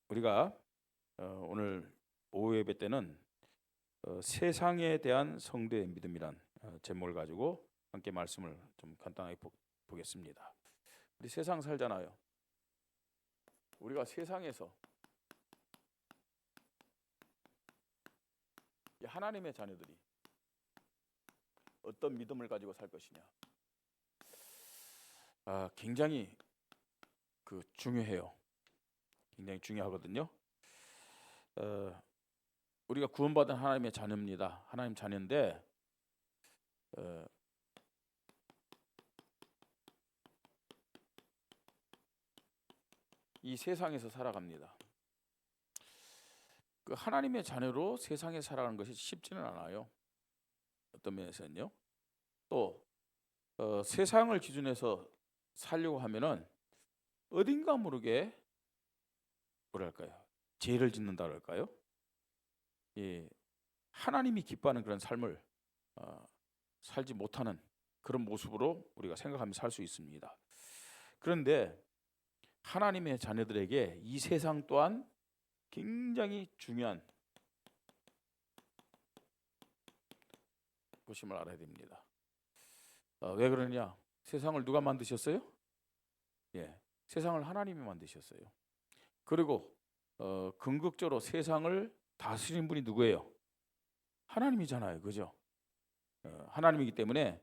우리가 오늘 오후 예배 때는 세상에 대한 성도의 믿음이란 제목을 가지고 함께 말씀을 좀 간단하게 보겠습니다. 우리 세상 살잖아요. 우리가 세상에서 하나님의 자녀들이 어떤 믿음을 가지고 살 것이냐, 굉장히 중요해요. 굉장히 중요하거든요. 우리가 구원받은 하나님의 자녀입니다. 하나님 자녀인데 이 세상에서 살아갑니다. 그 하나님의 자녀로 세상에 살아가는 것이 쉽지는 않아요. 어떤 면에서는요. 또 세상을 기준해서 살려고 하면은 어딘가 모르게 뭐랄까요, 죄를 짓는다 그럴까요? 하나님이 기뻐하는 그런 삶을 살지 못하는 그런 모습으로 우리가 생각하며 살 수 있습니다. 그런데 하나님의 자녀들에게 이 세상 또한 굉장히 중요한 것임을 알아야 됩니다. 왜 그러냐? 세상을 누가 만드셨어요? 세상을 하나님이 만드셨어요. 그리고 궁극적으로 세상을 다스리는 분이 누구예요? 하나님이잖아요, 그죠? 하나님이기 때문에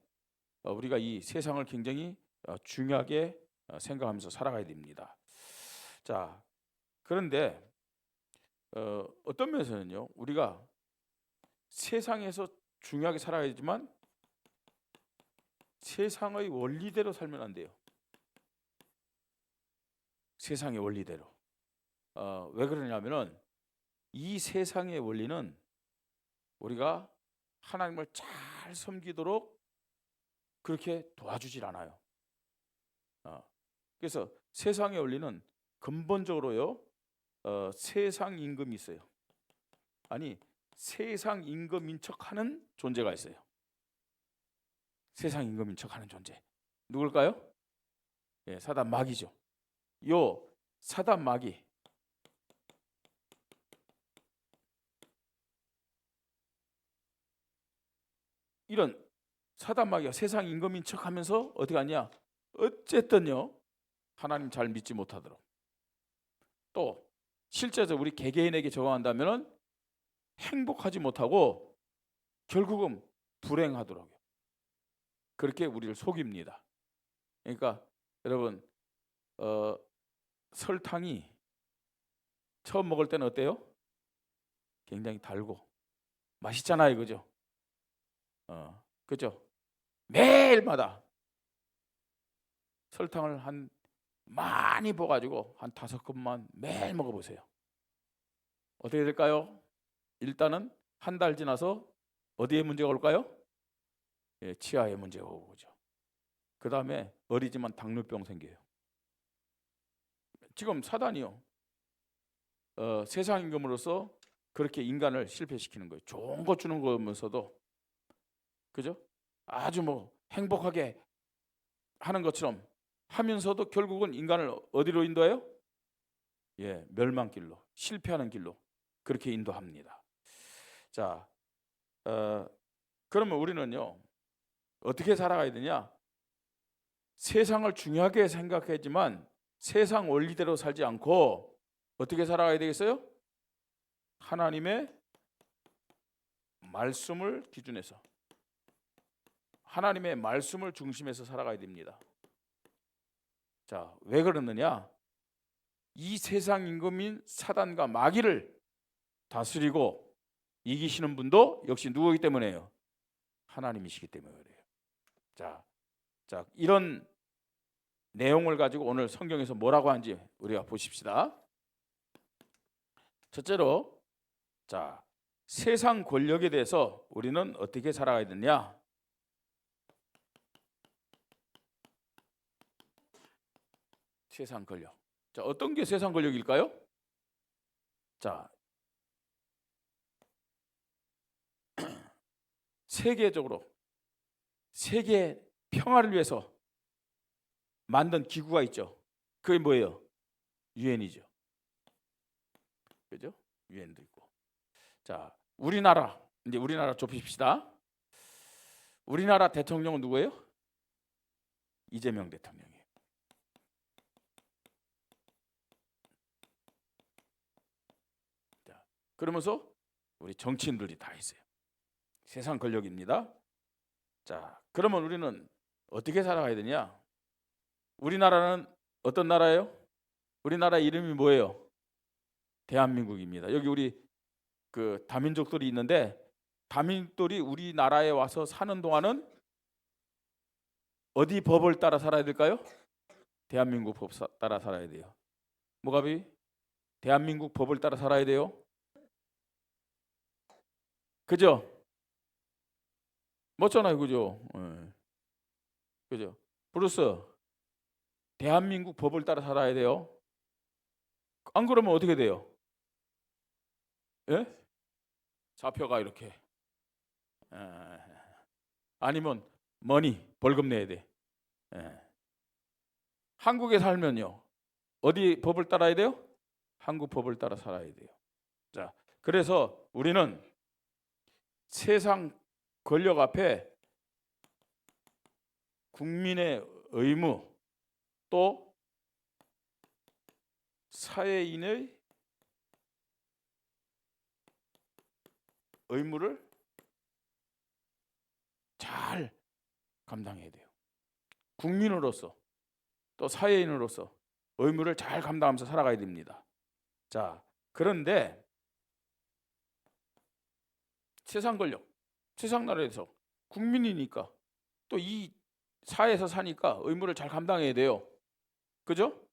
우리가 이 세상을 굉장히 중요하게 생각하면서 살아가야 됩니다. 자, 그런데 어떤 면에서는요, 우리가 세상에서 중요하게 살아야 되지만 세상의 원리대로 살면 안 돼요. 세상의 원리대로. 왜 그러냐면은 이 세상의 원리는 우리가 하나님을 잘 섬기도록 그렇게 도와주질 않아요. 그래서 세상의 원리는 근본적으로요, 세상 임금이 있어요. 아니, 세상 임금인 척하는 존재가 있어요. 세상 임금인 척하는 존재. 누굴까요? 사단 마귀죠. 요 사단 마귀, 이런 사단 마귀가 세상 임금인 척하면서 어떻게 하냐? 어쨌든요, 하나님 잘 믿지 못하도록. 또 실제로 우리 개개인에게 적용한다면은 행복하지 못하고 결국은 불행하도록 그렇게 우리를 속입니다. 그러니까 여러분, 설탕이 처음 먹을 때는 어때요? 굉장히 달고 맛있잖아요, 그죠? 그죠? 매일마다 설탕을 많이 부어가지고 한 5컵만 매일 먹어보세요. 어떻게 될까요? 일단은 한 달 지나서 어디에 문제가 올까요? 치아에 문제가 오고, 그죠? 그 다음에 어리지만 당뇨병 생겨요. 지금 사단이요, 세상 임금으로서 그렇게 인간을 실패시키는 거예요. 좋은 거 주는 거면서도, 그죠? 아주 행복하게 하는 것처럼 하면서도 결국은 인간을 어디로 인도해요? 멸망길로, 실패하는 길로 그렇게 인도합니다. 자, 그러면 우리는요, 어떻게 살아가야 되냐? 세상을 중요하게 생각하지만 세상 원리대로 살지 않고 어떻게 살아가야 되겠어요? 하나님의 말씀을 기준해서, 하나님의 말씀을 중심에서 살아가야 됩니다. 자, 왜 그러느냐? 이 세상 임금인 사단과 마귀를 다스리고 이기시는 분도 역시 누구이기 때문에요? 하나님이시기 때문에 그래요. 자, 이런 내용을 가지고 오늘 성경에서 뭐라고 하는지 우리가 보십시다. 첫째로, 자, 세상 권력에 대해서 우리는 어떻게 살아가야 되냐? 세상 권력. 자, 어떤 게 세상 권력일까요? 자, 세계적으로 세계 평화를 위해서 만든 기구가 있죠. 그게 뭐예요? 유엔이죠. 그죠? 유엔도 있고. 자, 우리나라 이제 우리나라 좁힙시다. 우리나라 대통령은 누구예요? 이재명 대통령이에요. 자, 그러면서 우리 정치인들이 다 있어요. 세상 권력입니다. 자, 그러면 우리는 어떻게 살아가야 되냐? 우리나라는 어떤 나라예요? 우리나라 이름이 뭐예요? 대한민국입니다. 여기 우리 그 다민족들이 있는데 다민족들이 우리나라에 와서 사는 동안은 어디 법을 따라 살아야 될까요? 대한민국 법 따라 살아야 돼요. 뭐가비? 대한민국 법을 따라 살아야 돼요. 그죠? 맞잖아요, 그죠? 네. 그죠? 브루스, 대한민국 법을 따라 살아야 돼요. 안 그러면 어떻게 돼요? 예? 잡혀가 이렇게. 아니면 머니 벌금 내야 돼. 한국에 살면요 어디 법을 따라야 돼요? 한국 법을 따라 살아야 돼요. 자, 그래서 우리는 세상 권력 앞에 국민의 의무 또 사회인의 의무를 잘 감당해야 돼요. 국민으로서 또 사회인으로서 의무를 잘 감당하면서 살아가야 됩니다. 자, 그런데 세상 권력, 세상 나라에서 국민이니까 또 이 사회에서 사니까 의무를 잘 감당해야 돼요. 그죠?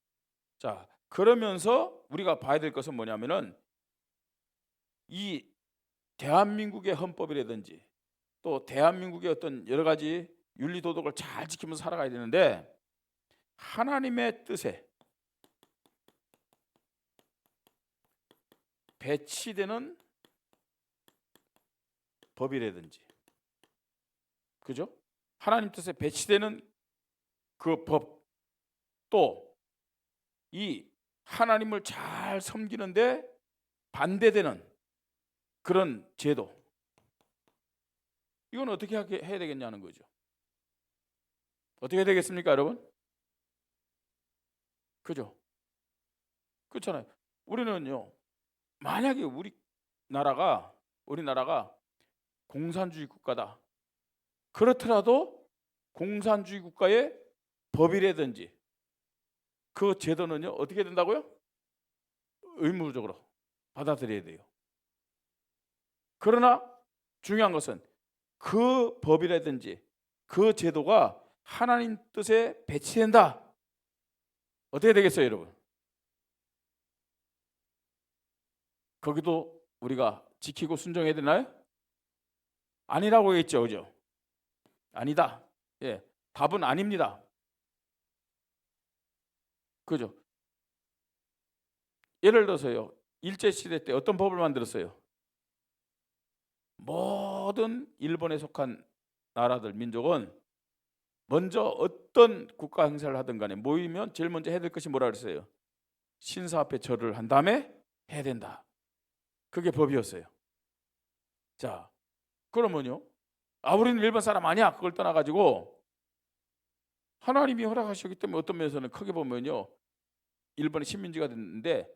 자, 그러면서 우리가 봐야 될 것은 뭐냐면은 이 대한민국의 헌법이라든지 또 대한민국의 어떤 여러 가지 윤리 도덕을 잘 지키면서 살아가야 되는데 하나님의 뜻에 배치되는 법이라든지, 그죠? 하나님 뜻에 배치되는 그 법, 또 이 하나님을 잘 섬기는데 반대되는 그런 제도, 이건 어떻게 해야 되겠냐는 거죠. 어떻게 해야 되겠습니까, 여러분? 그죠? 그렇잖아요. 우리는요, 만약에 우리나라가 공산주의 국가다. 그렇더라도 공산주의 국가의 법이라든지 그 제도는요 어떻게 된다고요? 의무적으로 받아들여야 돼요. 그러나 중요한 것은 그 법이라든지 그 제도가 하나님 뜻에 배치된다. 어떻게 되겠어요, 여러분? 거기도 우리가 지키고 순종해야 되나요? 아니라고 했죠, 그죠? 아니다. 예, 답은 아닙니다. 그죠? 예를 들어서요, 일제 시대 때 어떤 법을 만들었어요? 모든 일본에 속한 나라들, 민족은 먼저 어떤 국가 행사를 하든 간에 모이면 제일 먼저 해야 될 것이 뭐라 그랬어요? 신사 앞에 절을 한 다음에 해야 된다. 그게 법이었어요. 자, 그러면요, 우리는 일본 사람 아니야, 그걸 떠나가지고 하나님이 허락하셨기 때문에 어떤 면에서는 크게 보면요 일본의 식민지가 됐는데,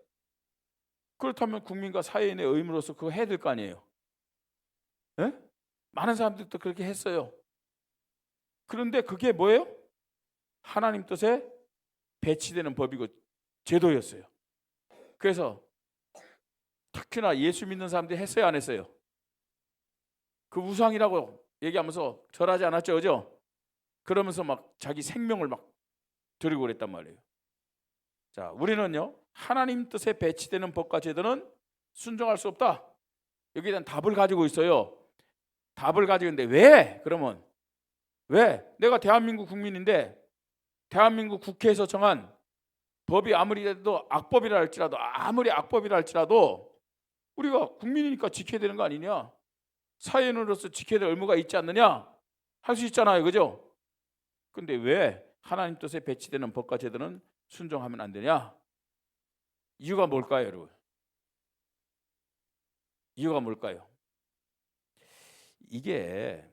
그렇다면 국민과 사회인의 의무로서 그거 해야 될 거 아니에요. 에? 많은 사람들이 또 그렇게 했어요. 그런데 그게 뭐예요? 하나님 뜻에 배치되는 법이고 제도였어요. 그래서 특히나 예수 믿는 사람들이 했어요, 안 했어요? 그 우상이라고 얘기하면서 절하지 않았죠, 그죠? 그러면서 막 자기 생명을 막 드리고 그랬단 말이에요. 자, 우리는요 하나님 뜻에 배치되는 법과 제도는 순종할 수 없다. 여기에 대한 답을 가지고 있어요. 답을 가지고 있는데 왜? 그러면 왜? 내가 대한민국 국민인데 대한민국 국회에서 정한 법이 아무리 해도 악법이라 할지라도, 아무리 악법이라 할지라도 우리가 국민이니까 지켜야 되는 거 아니냐? 사회인으로서 지켜야 될 의무가 있지 않느냐? 할 수 있잖아요, 그죠? 근데 왜 하나님 뜻에 배치되는 법과 제도는 순종하면 안 되냐? 이유가 뭘까요, 여러분? 이유가 뭘까요? 이게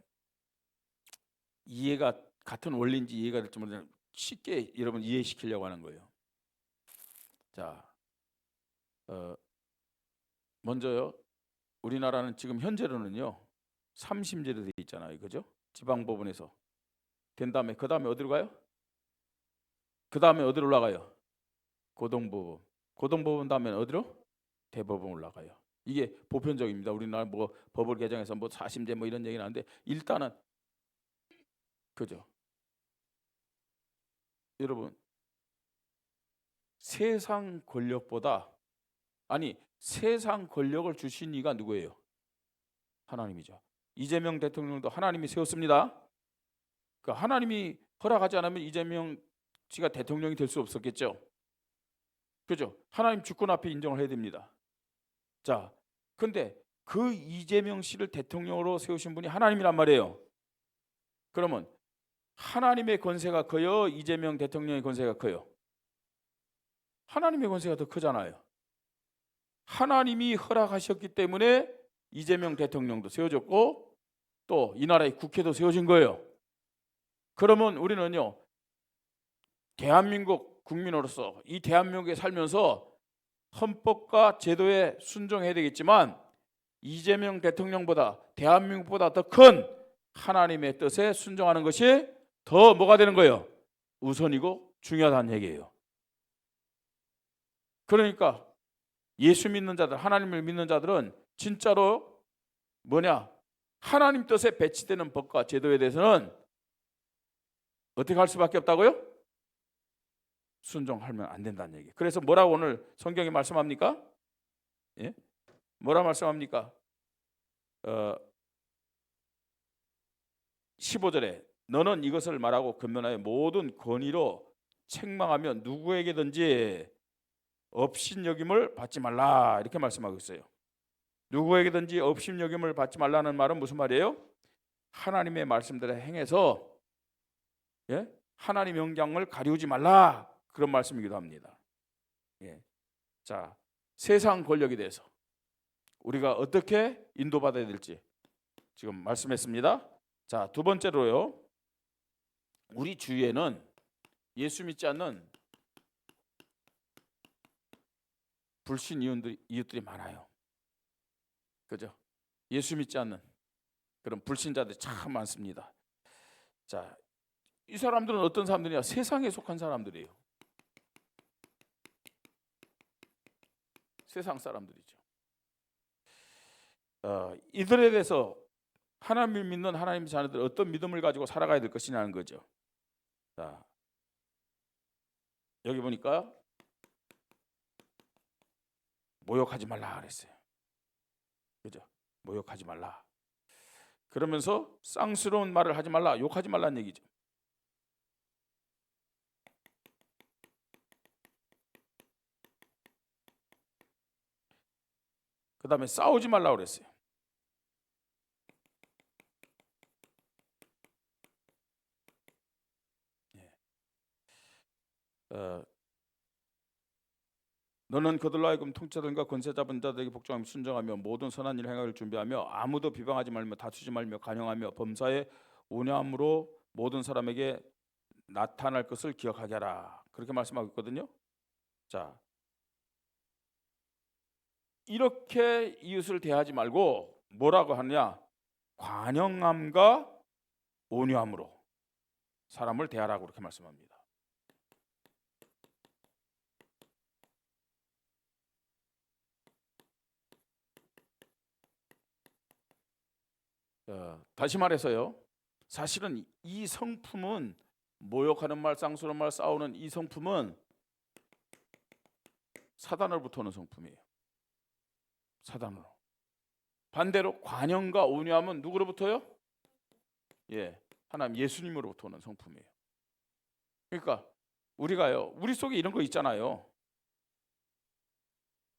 이해가 같은 원리인지 이해가 될지 모르겠는데 쉽게 여러분 이해시키려고 하는 거예요. 자, 먼저요. 우리나라는 지금 현재로는요 3심제로 돼 있잖아요, 그죠? 지방법원에서 된 다음에 그 다음에 어디로 가요? 그 다음에 어디로 올라가요? 고등법원. 고등법원 다음에 어디로? 대법원 올라가요. 이게 보편적입니다. 우리나라 뭐 법을 개정해서 뭐 4심제 뭐 이런 얘기는 하는데 일단은 그죠? 여러분 세상 권력보다 세상 권력을 주신 이가 누구예요? 하나님이죠. 이재명 대통령도 하나님이 세웠습니다. 그 하나님이 허락하지 않으면 이재명 씨가 대통령이 될 수 없었겠죠. 그죠? 하나님 주권 앞에 인정을 해야 됩니다. 자, 근데 그 이재명 씨를 대통령으로 세우신 분이 하나님이란 말이에요. 그러면 하나님의 권세가 커요? 이재명 대통령의 권세가 커요? 하나님의 권세가 더 크잖아요. 하나님이 허락하셨기 때문에 이재명 대통령도 세워졌고 또 이 나라의 국회도 세워진 거예요. 그러면 우리는요 대한민국 국민으로서 이 대한민국에 살면서 헌법과 제도에 순종해야 되겠지만 이재명 대통령보다 대한민국보다 더 큰 하나님의 뜻에 순종하는 것이 더 뭐가 되는 거예요? 우선이고 중요하다는 얘기예요. 그러니까 예수 믿는 자들, 하나님을 믿는 자들은 진짜로 뭐냐? 하나님 뜻에 배치되는 법과 제도에 대해서는 어떻게 할 수밖에 없다고요? 순종하면 안 된다는 얘기. 그래서 뭐라고 오늘 성경이 말씀합니까? 예? 뭐라 말씀합니까? 15절에 너는 이것을 말하고 권면하여 모든 권위로 책망하며 누구에게든지 업신여김을 받지 말라 이렇게 말씀하고 있어요. 누구에게든지 업신여김을 받지 말라는 말은 무슨 말이에요? 하나님의 말씀대로 행해서 하나님의 영광을 가리우지 말라 그런 말씀이기도 합니다. 자, 세상 권력에 대해서 우리가 어떻게 인도받아야 될지 지금 말씀했습니다. 자, 두 번째로요. 우리 주위에는 예수 믿지 않는 불신 이웃들이 많아요. 그죠? 예수 믿지 않는 그런 불신자들이 참 많습니다. 자, 이 사람들은 어떤 사람들이냐? 세상에 속한 사람들이에요. 세상 사람들이죠. 이들에 대해서 하나님을 믿는 하나님의 자녀들 어떤 믿음을 가지고 살아가야 될 것이냐는 거죠. 자, 여기 보니까 모욕하지 말라 그랬어요. 그죠? 모욕하지 말라. 그러면서 쌍스러운 말을 하지 말라, 욕하지 말라는 얘기죠. 그 다음에 싸우지 말라고 그랬어요. 너는 그들로 하여금 통치자들과 권세 잡은 자들에게 복종하며 순종하며 모든 선한 일을 행할 준비하며 아무도 비방하지 말며 다투지 말며 간영하며 범사에 온유함으로 모든 사람에게 나타날 것을 기억하게 하라. 그렇게 말씀하고 있거든요. 자, 이렇게 이웃을 대하지 말고 뭐라고 하느냐? 관영함과 온유함으로 사람을 대하라고 그렇게 말씀합니다. 다시 말해서요. 사실은 이 성품은 모욕하는 말, 쌍스러운 말, 싸우는 이 성품은 사단으로부터 오는 성품이에요. 사단으로. 반대로 관용과 온유함은 누구로부터요? 하나님 예수님으로부터 오는 성품이에요. 그러니까 우리가요, 우리 속에 이런 거 있잖아요.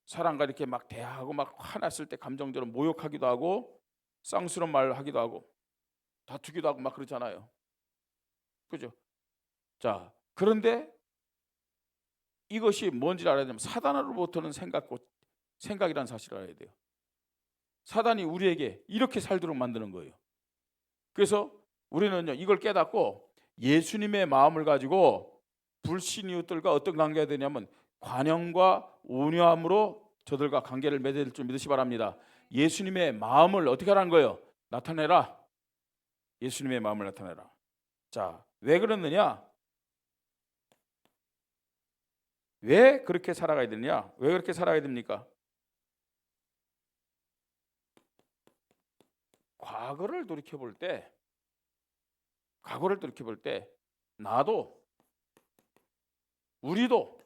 사람과 이렇게 막 대화하고 막 화났을 때 감정적으로 모욕하기도 하고 쌍스러운 말을 하기도 하고 다투기도 하고 막 그러잖아요. 그죠? 자, 그런데 이것이 뭔지를 알아야 되면 사단으로부터는 생각이라는 사실을 알아야 돼요. 사단이 우리에게 이렇게 살도록 만드는 거예요. 그래서 우리는요, 이걸 깨닫고 예수님의 마음을 가지고 불신 이웃들과 어떤 관계가 되냐면 관용과 온유함으로 저들과 관계를 맺을 줄 믿으시 바랍니다. 예수님의 마음을 어떻게 하라는 거예요? 나타내라. 예수님의 마음을 나타내라. 자, 왜 그러느냐? 왜 그렇게 살아가야 되느냐? 왜 그렇게 살아가야 됩니까? 과거를 돌이켜 볼 때 나도 우리도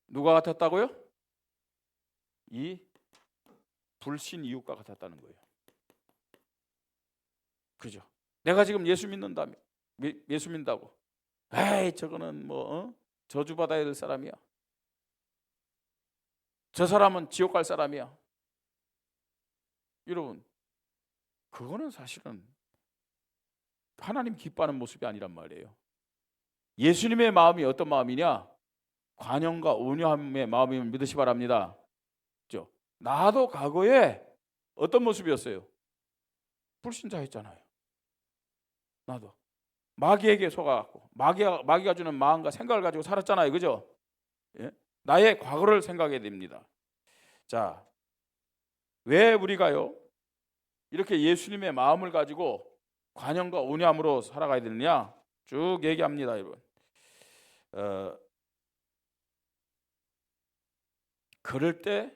누가 같았다고요? 이 불신 이웃과 같았다는 거예요. 그죠? 내가 지금 예수 믿는다며, 예수 믿는다고, 에이 저거는 뭐 저주받아야 될 사람이야. 저 사람은 지옥 갈 사람이야. 여러분, 그거는 사실은 하나님 기뻐하는 모습이 아니란 말이에요. 예수님의 마음이 어떤 마음이냐? 관용과 온유함의 마음임을 믿으시 바랍니다. 그렇죠? 나도 과거에 어떤 모습이었어요? 불신자였잖아요. 나도 마귀에게 속아갖고 마귀가 주는 마음과 생각을 가지고 살았잖아요. 그죠? 예? 나의 과거를 생각해야 됩니다. 자, 왜 우리가요 이렇게 예수님의 마음을 가지고 관용과 온유함으로 살아가야 되느냐? 쭉 얘기합니다, 여러분. 그럴 때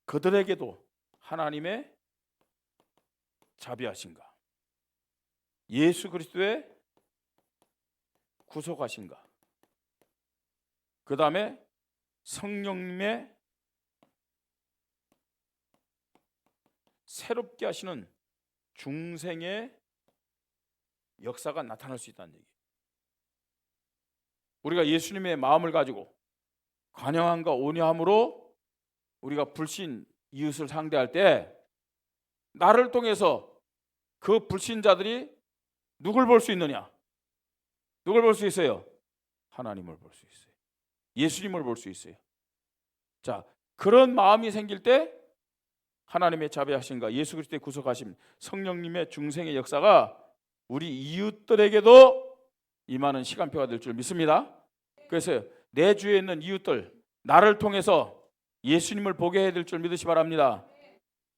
그들에게도 하나님의 자비하신가, 예수 그리스도의 구속하신가, 그 다음에 성령님의 새롭게 하시는 중생의 역사가 나타날 수 있다는 얘기예요. 우리가 예수님의 마음을 가지고 관용함과 온유함으로 우리가 불신 이웃을 상대할 때 나를 통해서 그 불신자들이 누굴 볼 수 있느냐? 누굴 볼 수 있어요? 하나님을 볼 수 있어요. 예수님을 볼 수 있어요. 자, 그런 마음이 생길 때 하나님의 자비하심과 예수 그리스도의 구속하심, 성령님의 중생의 역사가 우리 이웃들에게도 임하는 시간표가 될 줄 믿습니다. 그래서 내 주위에 있는 이웃들, 나를 통해서 예수님을 보게 해야 될 줄 믿으시 바랍니다.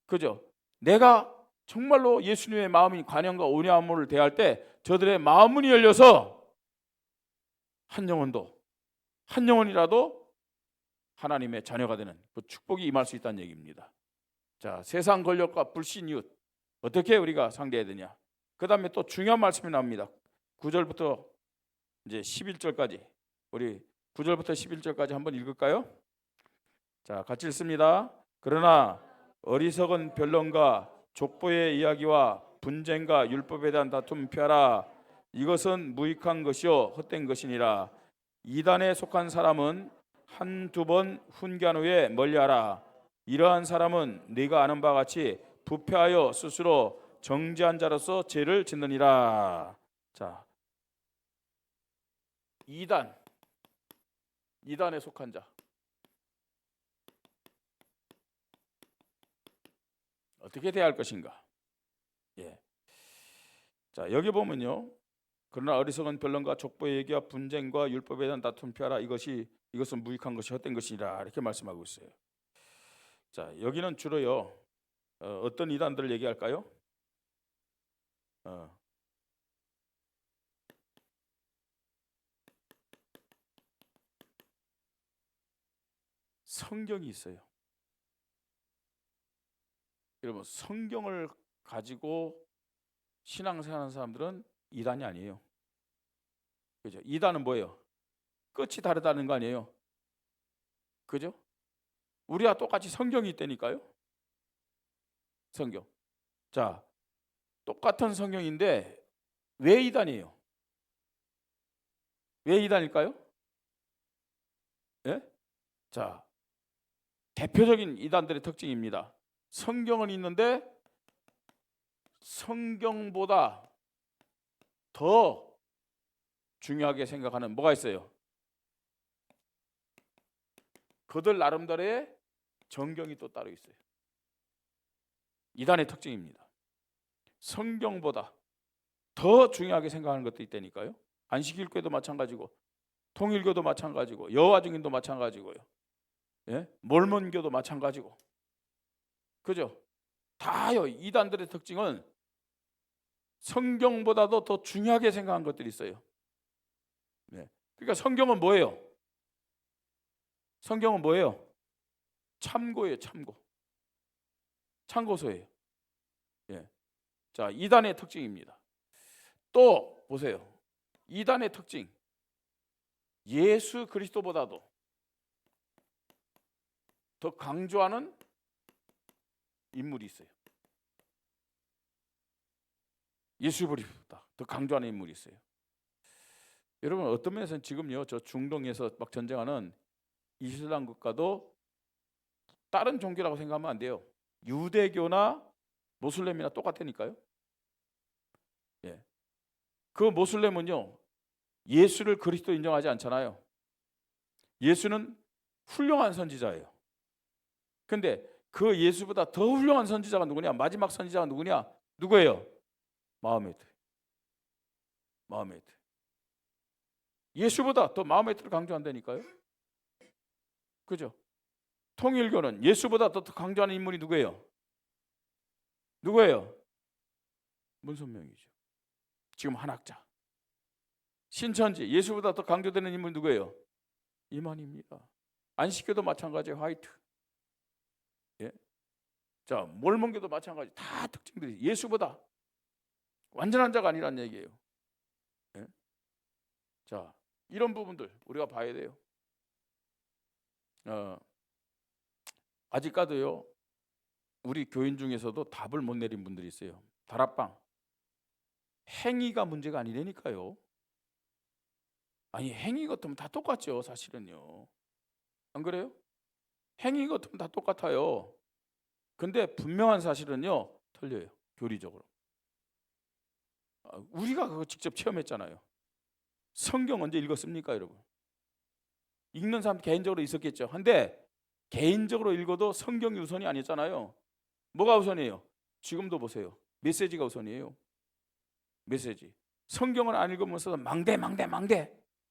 그죠? 내가 정말로 예수님의 마음인 관용과 온유함을 대할 때 저들의 마음문이 열려서 한 영혼이라도 하나님의 자녀가 되는 그 축복이 임할 수 있다는 얘기입니다. 자, 세상 권력과 불신 이웃 어떻게 우리가 상대해야 되냐? 그 다음에 또 중요한 말씀이 나옵니다. 9절부터 이제 11절까지 우리 9절부터 11절까지 한번 읽을까요? 자, 같이 읽습니다. 그러나 어리석은 변론과 족보의 이야기와 분쟁과 율법에 대한 다툼 피하라. 이것은 무익한 것이요 헛된 것이니라. 이단에 속한 사람은 한두 번 훈계한 후에 멀리하라. 이러한 사람은 네가 아는 바와 같이 부패하여 스스로 정죄한 자로서 죄를 짓느니라. 자, 이단에 속한 자 어떻게 대할 것인가? 예. 자, 여기 보면요. 그러나 어리석은 변론과 족보의 얘기와 분쟁과 율법에 대한 다툼 피하라. 이것은 무익한 것이 헛된 것이라 이렇게 말씀하고 있어요. 자, 여기는 주로요 어떤 이단들을 얘기할까요? 성경이 있어요. 여러분, 성경을 가지고 신앙생활하는 사람들은 이단이 아니에요. 그죠? 이단은 뭐예요? 끝이 다르다는 거 아니에요? 그죠? 우리와 똑같이 성경이 있다니까요. 성경. 자, 똑같은 성경인데 왜 이단이에요? 왜 이단일까요? 예? 자, 대표적인 이단들의 특징입니다. 성경은 있는데 성경보다 더 중요하게 생각하는 뭐가 있어요? 그들 나름대로의 정경이 또 따로 있어요. 이단의 특징입니다. 성경보다 더 중요하게 생각하는 것도 있다니까요. 안식일교도 마찬가지고, 통일교도 마찬가지고, 여호와 증인도 마찬가지고요. 예? 몰몬교도 마찬가지고, 그죠? 다요. 이단들의 특징은 성경보다도 더 중요하게 생각한 것들이 있어요. 네. 그러니까 성경은 뭐예요? 성경은 뭐예요? 참고예요, 참고. 참고서예요. 예. 자, 이단의 특징입니다. 또 보세요. 이단의 특징. 예수 그리스도보다도 더 강조하는 인물이 있어요. 예수 그리스도보다 더 강조하는 인물이 있어요. 여러분, 어떤 면에서는 지금요, 저 중동에서 막 전쟁하는 이슬람 국가도 다른 종교라고 생각하면 안 돼요. 유대교나 모슬렘이나 똑같다니까요. 예. 그 모슬렘은요, 예수를 그리스도 인정하지 않잖아요. 예수는 훌륭한 선지자예요. 근데 그 예수보다 더 훌륭한 선지자가 누구냐? 마지막 선지자가 누구냐? 누구예요? 마호메트. 마호메트. 예수보다 더 마호메트를 강조한다니까요. 그죠? 통일교는 예수보다 더 강조하는 인물이 누구예요? 누구예요? 문선명이죠. 지금 한학자. 신천지, 예수보다 더 강조되는 인물 누구예요? 이만희입니다. 안식교도 마찬가지예요. 화이트. 예? 자, 몰몬교도 마찬가지. 다 특징들이 예수보다 완전한 자가 아니란 얘기예요. 예? 자, 이런 부분들 우리가 봐야 돼요. 아직까지요, 우리 교인 중에서도 답을 못 내린 분들이 있어요. 다락방. 행위가 문제가 아니라니까요. 아니, 행위 같으면 다 똑같죠, 사실은요. 안 그래요? 행위 같으면 다 똑같아요. 근데 분명한 사실은요, 틀려요. 교리적으로. 우리가 그거 직접 체험했잖아요. 성경 언제 읽었습니까, 여러분? 읽는 사람 개인적으로 있었겠죠. 근데 개인적으로 읽어도 성경이 우선이 아니었잖아요. 뭐가 우선이에요? 지금도 보세요. 메시지가 우선이에요. 메시지. 성경을 안 읽으면서 망대.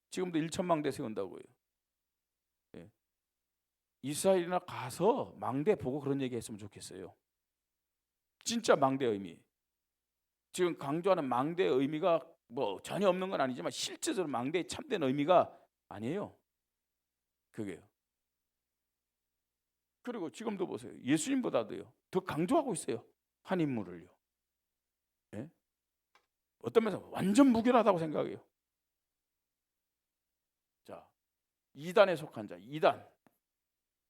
지금도 1,000망대 세운다고요. 예. 이스라엘이나 가서 망대 보고 그런 얘기 했으면 좋겠어요. 진짜 망대의 의미. 지금 강조하는 망대의 의미가 뭐 전혀 없는 건 아니지만 실제적으로 망대의 참된 의미가 아니에요. 그게요. 그리고 지금도 보세요. 예수님보다도요, 더 강조하고 있어요. 한 인물을요. 예? 어떤 면에서 완전 무결하다고 생각해요. 자, 이단에 속한 자, 이단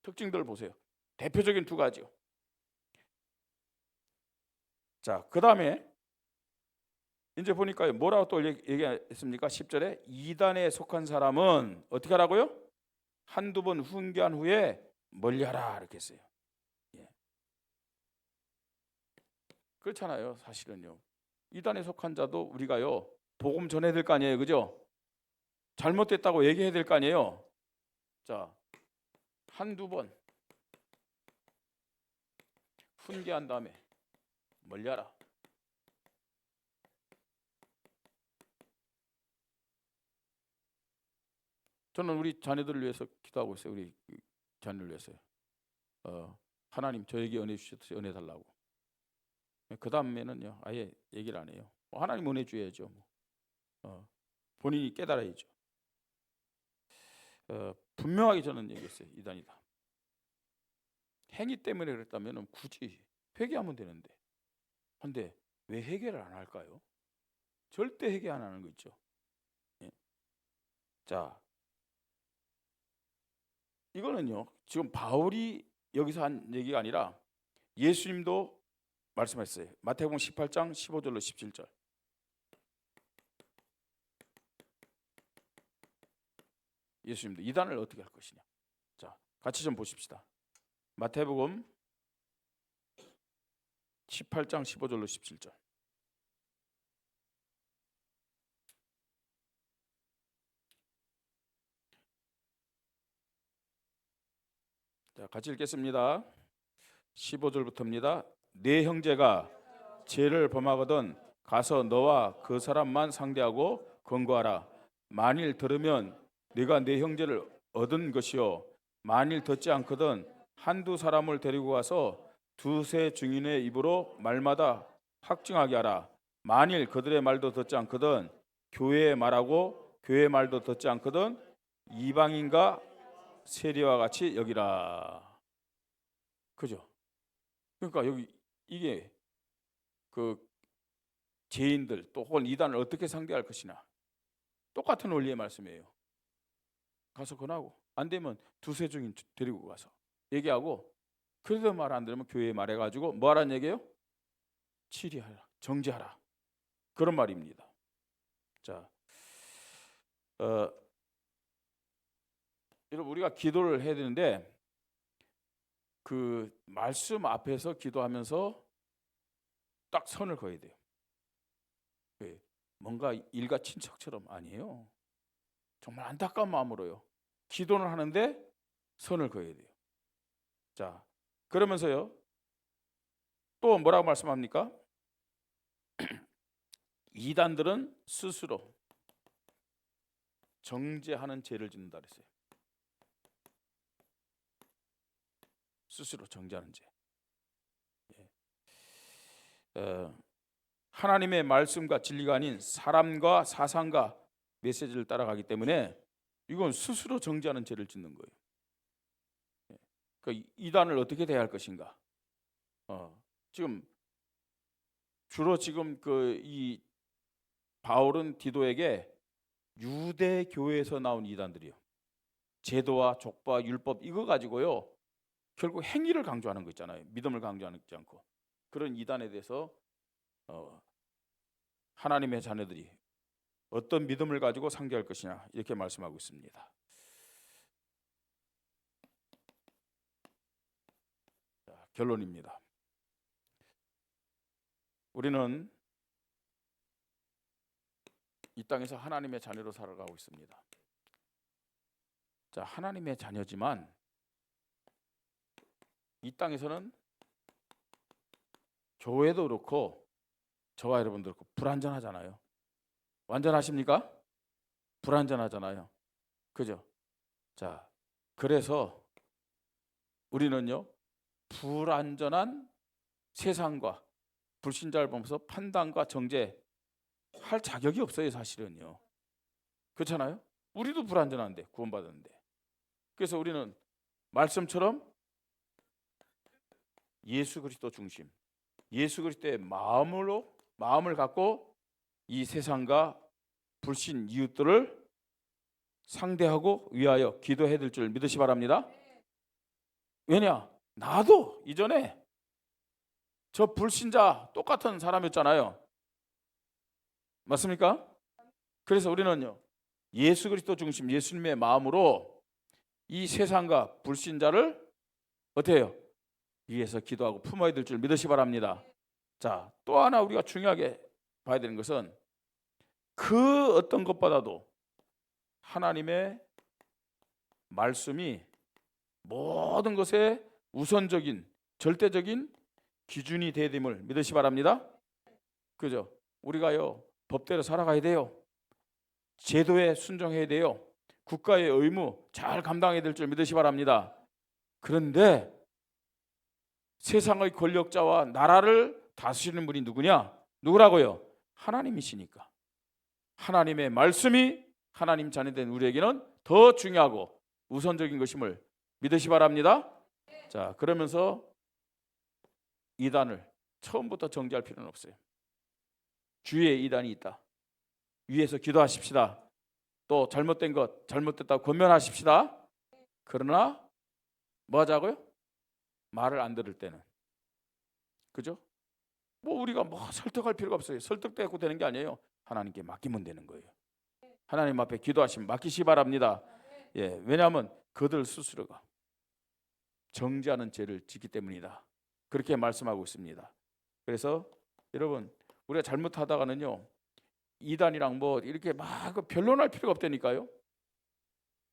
특징들을 보세요. 대표적인 두 가지요. 자, 그 다음에 이제 보니까 뭐라고 또 얘기했습니까? 10절에 이단에 속한 사람은 어떻게 하라고요? 한두 번 훈계한 후에 멀리하라 이렇게 했어요. 예. 그렇잖아요. 사실은요. 이단에 속한 자도 우리가요, 복음 전해야 될 거 아니에요. 그죠? 잘못됐다고 얘기해야 될 거 아니에요. 자, 한두 번 훈계한 다음에 멀리하라. 저는 우리 자녀들을 위해서 기도하고 있어요. 우리 자녀를 위해서요. 하나님 저에게 은혜 주셔서 은혜 달라고. 그 다음에는요, 아예 얘기를 안 해요. 하나님 은혜 주야죠. 본인이 깨달아야죠. 분명하게 저는 얘기했어요. 이단이다. 행위 때문에 그랬다면 굳이 회개하면 되는데. 근데 왜 회개를 안 할까요? 절대 회개 안 하는 거 있죠. 예. 자, 이거는요, 지금 바울이 여기서 한 얘기가 아니라 예수님도 말씀하셨어요. 마태복음 18장 15절로 17절. 예수님도 이단을 어떻게 할 것이냐. 자, 같이 좀 보십시다. 마태복음 18장 15절로 17절. 자, 같이 읽겠습니다. 15절부터입니다. 네 형제가 죄를 범하거든 가서 너와 그 사람만 상대하고 권고하라. 만일 들으면 네가 네 형제를 얻은 것이요, 만일 듣지 않거든 한두 사람을 데리고 가서 두세 증인의 입으로 말마다 확증하게 하라. 만일 그들의 말도 듣지 않거든 교회의 말하고 교회의 말도 듣지 않거든 이방인과 세리와 같이 여기라. 그죠? 그러니까 여기 이게 그 죄인들 또 혹은 이단을 어떻게 상대할 것이냐, 똑같은 원리의 말씀이에요. 가서 권하고 안 되면 두세 증인 데리고 가서 얘기하고, 그래도 말 안 들으면 교회에 말해가지고 뭐 하라는 얘기예요? 치리하라, 정죄하라, 그런 말입니다. 자, 여러분 우리가 기도를 해야 되는데 그 말씀 앞에서 기도하면서 딱 선을 그어야 돼요. 뭔가 일가 친척처럼 아니에요. 정말 안타까운 마음으로요. 기도를 하는데 선을 그어야 돼요. 자, 그러면서요 또 뭐라고 말씀합니까? 이단들은 스스로 정죄하는 죄를 짓는다 그랬어요. 스스로 정죄하는 죄. 하나님의 말씀과 진리가 아닌 사람과 사상과 메시지를 따라가기 때문에 이건 스스로 정죄하는 죄를 짓는 거예요. 그러니까 이단을 어떻게 대할 것인가? 지금 주로 지금 이 바울은 디도에게 유대 교회에서 나온 이단들이요, 제도와 족보와 율법 이거 가지고요 결국 행위를 강조하는 거 있잖아요. 믿음을 강조하지 않고. 그런 이단에 대해서 하나님의 자녀들이 어떤 믿음을 가지고 상대할 것이냐 이렇게 말씀하고 있습니다. 자, 결론입니다. 우리는 이 땅에서 하나님의 자녀로 살아가고 있습니다. 자, 하나님의 자녀지만 이 땅에서는 교회도 그렇고 저와 여러분도 그렇고 불완전하잖아요. 완전하십니까? 불완전하잖아요. 그죠? 자, 그래서 우리는요 불완전한 세상과 불신자를 보면서 판단과 정죄할 자격이 없어요. 사실은요. 그렇잖아요. 우리도 불완전한데 구원받았는데. 그래서 우리는 말씀처럼 예수 그리스도 중심, 예수 그리스도의 마음을 갖고 이 세상과 불신 이웃들을 상대하고 위하여 기도해야 될 줄 믿으시 바랍니다. 왜냐? 나도 이전에 저 불신자 똑같은 사람이었잖아요. 맞습니까? 그래서 우리는요 예수 그리스도 중심 예수님의 마음으로 이 세상과 불신자를 어떻게 해요? 위해서 기도하고 품어야 될 줄 믿으시 바랍니다. 자, 또 하나 우리가 중요하게 봐야 되는 것은 그 어떤 것보다도 하나님의 말씀이 모든 것에 우선적인 절대적인 기준이 되어야 됨을 믿으시 바랍니다. 그죠? 우리가요 법대로 살아가야 돼요. 제도에 순종해야 돼요. 국가의 의무 잘 감당해야 될 줄 믿으시 바랍니다. 그런데 세상의 권력자와 나라를 다스리는 분이 누구냐? 누구라고요? 하나님이시니까. 하나님의 말씀이 하나님 자녀된 우리에게는 더 중요하고 우선적인 것임을 믿으시 바랍니다. 자, 그러면서 이단을 처음부터 정죄할 필요는 없어요. 주위에 이단이 있다. 위에서 기도하십시다. 또 잘못된 것 잘못됐다고 권면하십시다. 그러나 뭐 하자고요? 말을 안 들을 때는, 그죠? 뭐 우리가 뭐 설득할 필요가 없어요. 설득되고 되는 게 아니에요. 하나님께 맡기면 되는 거예요. 하나님 앞에 기도하시면 맡기시 바랍니다. 예, 왜냐하면 그들 스스로가 정죄하는 죄를 짓기 때문이다. 그렇게 말씀하고 있습니다. 그래서 여러분 우리가 잘못하다가는요 이단이랑 뭐 이렇게 막 변론할 필요가 없다니까요.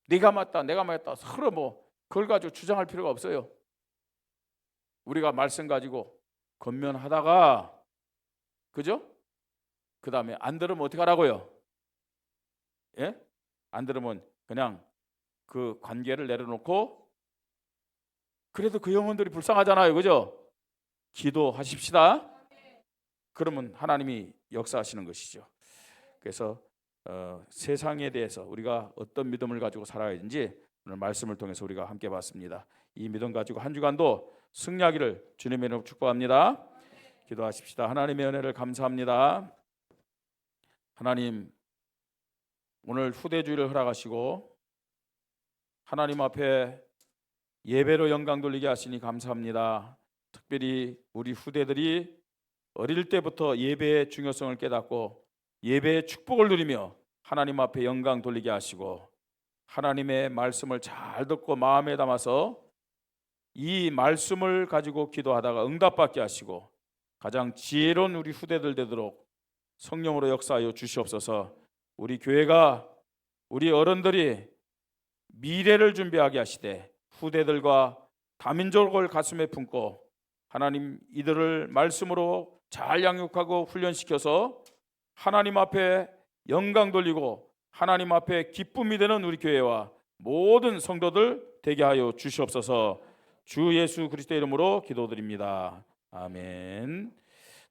네가 맞다, 내가 맞다 서로 뭐 그걸 가지고 주장할 필요가 없어요. 우리가 말씀 가지고 권면하다가, 그죠? 그 다음에 안 들으면 어떻게 하라고요? 예? 안 들으면 그냥 그 관계를 내려놓고, 그래도 그 영혼들이 불쌍하잖아요, 그죠? 기도하십시다. 그러면 하나님이 역사하시는 것이죠. 그래서 세상에 대해서 우리가 어떤 믿음을 가지고 살아야 하는지 오늘 말씀을 통해서 우리가 함께 봤습니다. 이 믿음 가지고 한 주간도 승리하기를 주님의 이름으로 축복합니다. 기도하십시다. 하나님의 은혜를 감사합니다. 하나님, 오늘 후대주의를 허락하시고 하나님 앞에 예배로 영광 돌리게 하시니 감사합니다. 특별히 우리 후대들이 어릴 때부터 예배의 중요성을 깨닫고 예배의 축복을 누리며 하나님 앞에 영광 돌리게 하시고, 하나님의 말씀을 잘 듣고 마음에 담아서 이 말씀을 가지고 기도하다가 응답받게 하시고 가장 지혜로운 우리 후대들 되도록 성령으로 역사하여 주시옵소서. 우리 교회가, 우리 어른들이 미래를 준비하게 하시되 후대들과 다민족을 가슴에 품고 하나님 이들을 말씀으로 잘 양육하고 훈련시켜서 하나님 앞에 영광 돌리고 하나님 앞에 기쁨이 되는 우리 교회와 모든 성도들 되게 하여 주시옵소서. 주 예수 그리스도의 이름으로 기도드립니다. 아멘.